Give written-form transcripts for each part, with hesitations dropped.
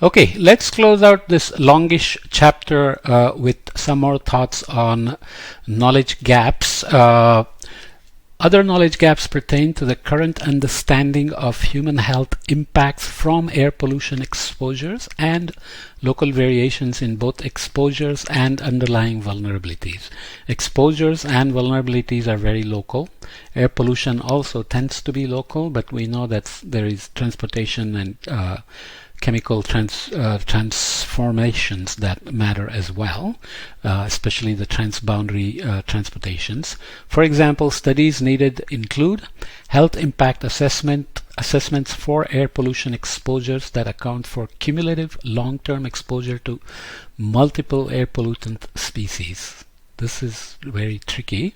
Okay, let's close out this longish chapter with some more thoughts on knowledge gaps. Other knowledge gaps pertain to the current understanding of human health impacts from air pollution exposures and local variations in both exposures and underlying vulnerabilities. Exposures and vulnerabilities are very local. Air pollution also tends to be local, but we know that there is transportation and chemical transformations that matter as well, especially the transboundary transportations. For example, studies needed include health impact assessments for air pollution exposures that account for cumulative long-term exposure to multiple air pollutant species. This is very tricky.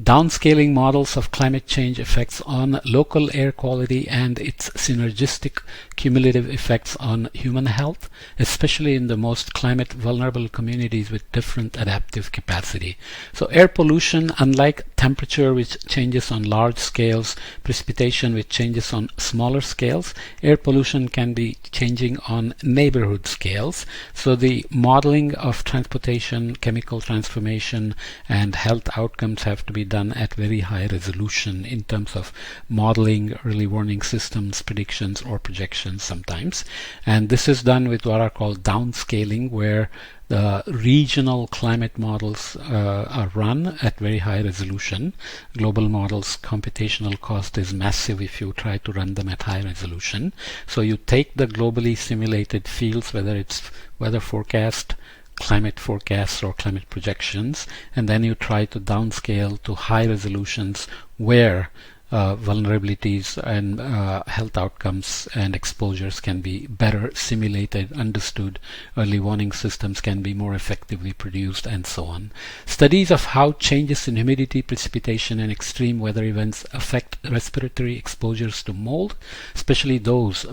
Downscaling models of climate change effects on local air quality and its synergistic cumulative effects on human health, especially in the most climate vulnerable communities with different adaptive capacity. So air pollution, unlike temperature which changes on large scales, precipitation which changes on smaller scales, air pollution can be changing on neighborhood scales. So the modeling of transportation, chemical transformation, and health outcomes have to be done at very high resolution in terms of modeling, early warning systems, predictions, or projections sometimes. And this is done with what are called downscaling, where the regional climate models are run at very high resolution. Global models, computational cost is massive if you try to run them at high resolution. So you take the globally simulated fields, whether it's weather forecast, climate forecasts, or climate projections, and then you try to downscale to high resolutions where vulnerabilities and health outcomes and exposures can be better simulated, understood, early warning systems can be more effectively produced, and so on. Studies of how changes in humidity, precipitation, and extreme weather events affect respiratory exposures to mold, especially those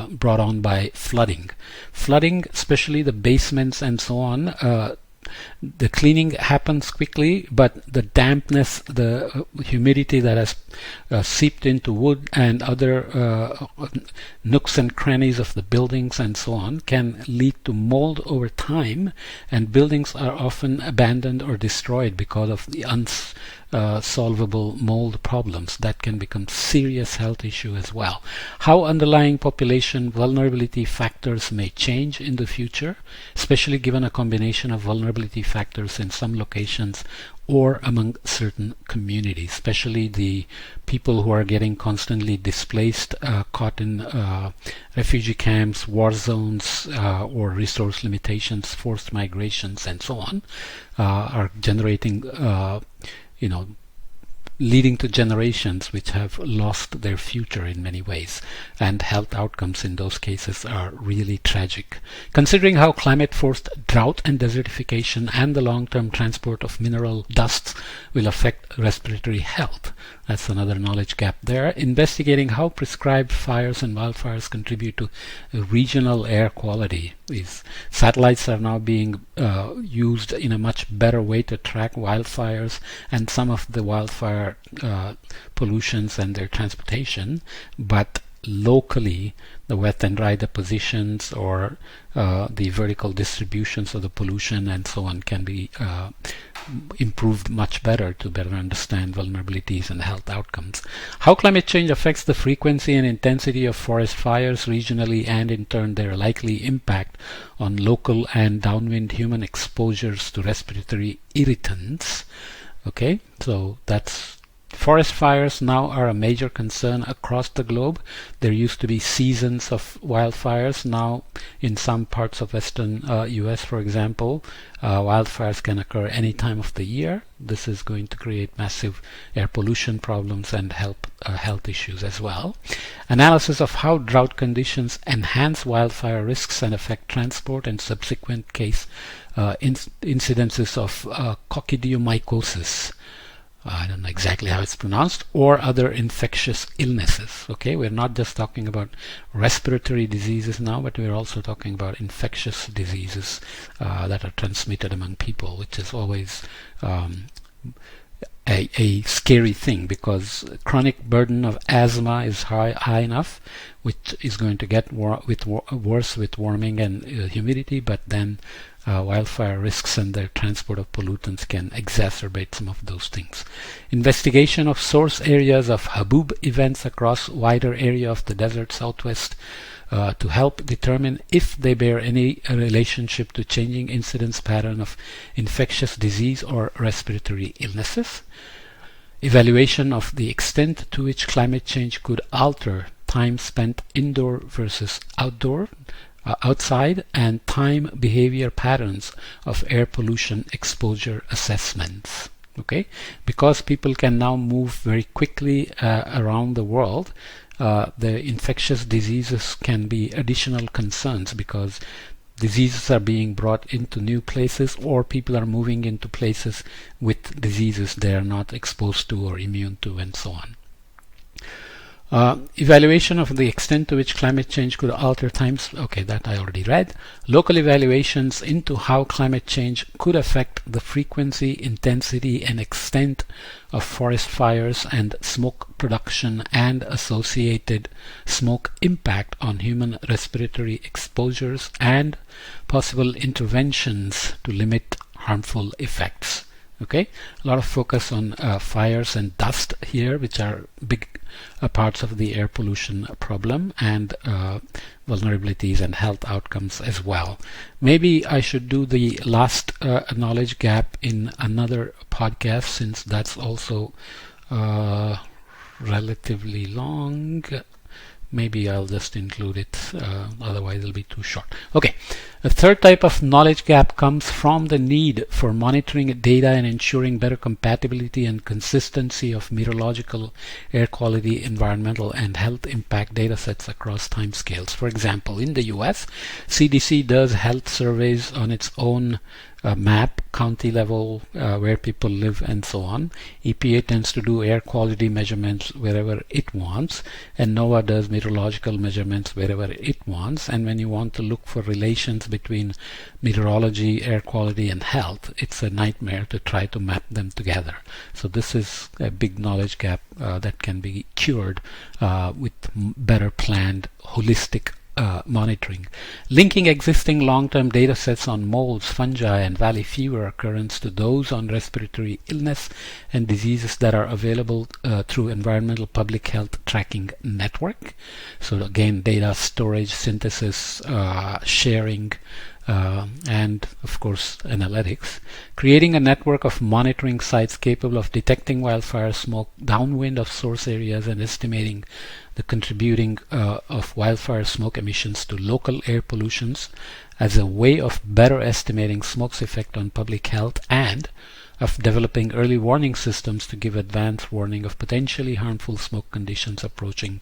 brought on by flooding. Flooding, especially the basements and so on, the cleaning happens quickly, but the dampness, the humidity that has seeped into wood and other nooks and crannies of the buildings and so on can lead to mold over time, and buildings are often abandoned or destroyed because of the unsolvable mold problems. That can become serious health issue as well. How underlying population vulnerability factors may change in the future, especially given a combination of vulnerability factors in some locations or among certain communities, especially the people who are getting constantly displaced, caught in refugee camps, war zones, or resource limitations, forced migrations, and so on, are generating leading to generations which have lost their future in many ways, and health outcomes in those cases are really tragic. Considering how climate-forced drought and desertification and the long-term transport of mineral dusts will affect respiratory health, that's another knowledge gap there. Investigating how prescribed fires and wildfires contribute to regional air quality. These satellites are now being used in a much better way to track wildfires and some of the wildfire pollutions and their transportation, but locally the wet and dry depositions or the vertical distributions of the pollution and so on can be improved much better to better understand vulnerabilities and health outcomes. How climate change affects the frequency and intensity of forest fires regionally, and in turn their likely impact on local and downwind human exposures to respiratory irritants. Okay, so that's forest fires now are a major concern across the globe. There used to be seasons of wildfires. Now in some parts of western US, for example, wildfires can occur any time of the year. This is going to create massive air pollution problems and health issues as well. Analysis of how drought conditions enhance wildfire risks and affect transport and subsequent case incidences of coccidiomycosis, I don't know exactly how it's pronounced, or other infectious illnesses. Okay, we're not just talking about respiratory diseases now, but we're also talking about infectious diseases that are transmitted among people, which is always a scary thing, because chronic burden of asthma is high enough, which is going to get worse with warming and humidity, but then wildfire risks and their transport of pollutants can exacerbate some of those things. Investigation of source areas of haboob events across wider area of the desert southwest to help determine if they bear any relationship to changing incidence pattern of infectious disease or respiratory illnesses. Evaluation of the extent to which climate change could alter time spent indoor versus outside, and time behavior patterns of air pollution exposure assessments. Okay, because people can now move very quickly around the world, the infectious diseases can be additional concerns, because diseases are being brought into new places, or people are moving into places with diseases they are not exposed to or immune to, and so on. Evaluation of the extent to which climate change could alter times. Okay, that I already read. Local evaluations into how climate change could affect the frequency, intensity, and extent of forest fires and smoke production and associated smoke impact on human respiratory exposures, and possible interventions to limit harmful effects. Okay, a lot of focus on fires and dust here, which are big parts of the air pollution problem, and vulnerabilities and health outcomes as well. Maybe I should do the last knowledge gap in another podcast, since that's also relatively long. Maybe I'll just include it, otherwise it'll be too short. Okay, the third type of knowledge gap comes from the need for monitoring data and ensuring better compatibility and consistency of meteorological, air quality, environmental, and health impact data sets across timescales. For example, in the US, CDC does health surveys on its own map, county level, where people live, and so on. EPA tends to do air quality measurements wherever it wants, and NOAA does meteorological measurements wherever it wants. And when you want to look for relations between meteorology, air quality, and health, it's a nightmare to try to map them together. So this is a big knowledge gap that can be cured with better planned, holistic monitoring. Linking existing long-term data sets on molds, fungi, and valley fever occurrence to those on respiratory illness and diseases that are available through Environmental Public Health Tracking Network. So again, data storage, synthesis, sharing, and of course analytics. Creating a network of monitoring sites capable of detecting wildfire smoke downwind of source areas and estimating the contributing of wildfire smoke emissions to local air pollutions as a way of better estimating smoke's effect on public health, and of developing early warning systems to give advance warning of potentially harmful smoke conditions approaching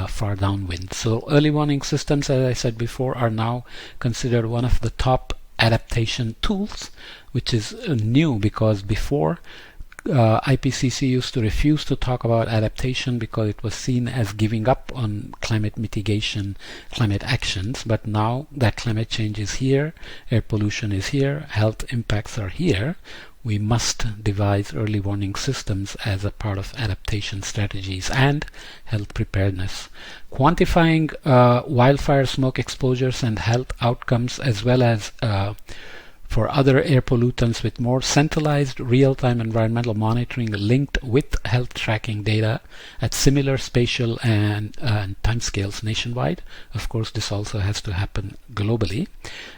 far downwind. So early warning systems, as I said before, are now considered one of the top adaptation tools, which is new, because before IPCC used to refuse to talk about adaptation because it was seen as giving up on climate mitigation, climate actions. But now that climate change is here, air pollution is here, health impacts are here, we must devise early warning systems as a part of adaptation strategies and health preparedness. Quantifying wildfire smoke exposures and health outcomes, as well as for other air pollutants, with more centralized real-time environmental monitoring linked with health tracking data at similar spatial and timescales nationwide. Of course, this also has to happen globally.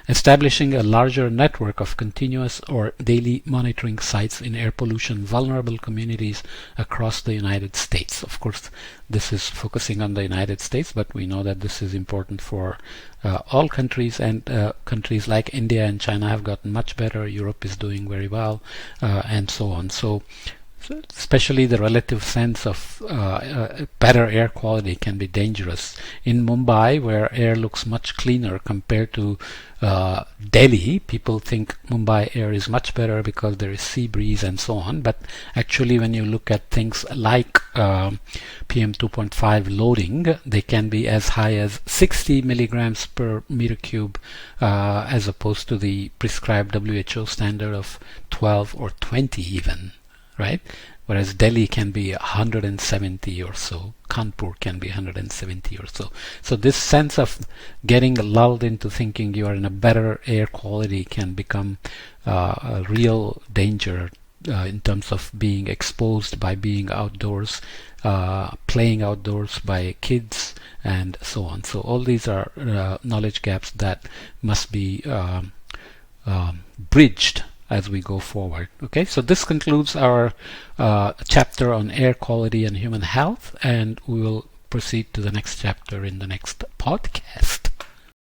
Establishing a larger network of continuous or daily monitoring sites in air pollution vulnerable communities across the United States. Of course, this is focusing on the United States, but we know that this is important for all countries, and countries like India and China have gotten much better. Europe is doing very well, and so on. So especially the relative sense of better air quality can be dangerous. In Mumbai, where air looks much cleaner compared to Delhi, people think Mumbai air is much better because there is sea breeze and so on. But actually, when you look at things like PM 2.5 loading, they can be as high as 60 milligrams per meter cube, as opposed to the prescribed WHO standard of 12 or 20 even. Right? whereas Delhi can be 170 or so, Kanpur can be 170 or so. So this sense of getting lulled into thinking you are in a better air quality can become a real danger in terms of being exposed by being outdoors, playing outdoors by kids, and so on. So all these are knowledge gaps that must be bridged as we go forward. Okay, so this concludes our chapter on air quality and human health, and we will proceed to the next chapter in the next podcast.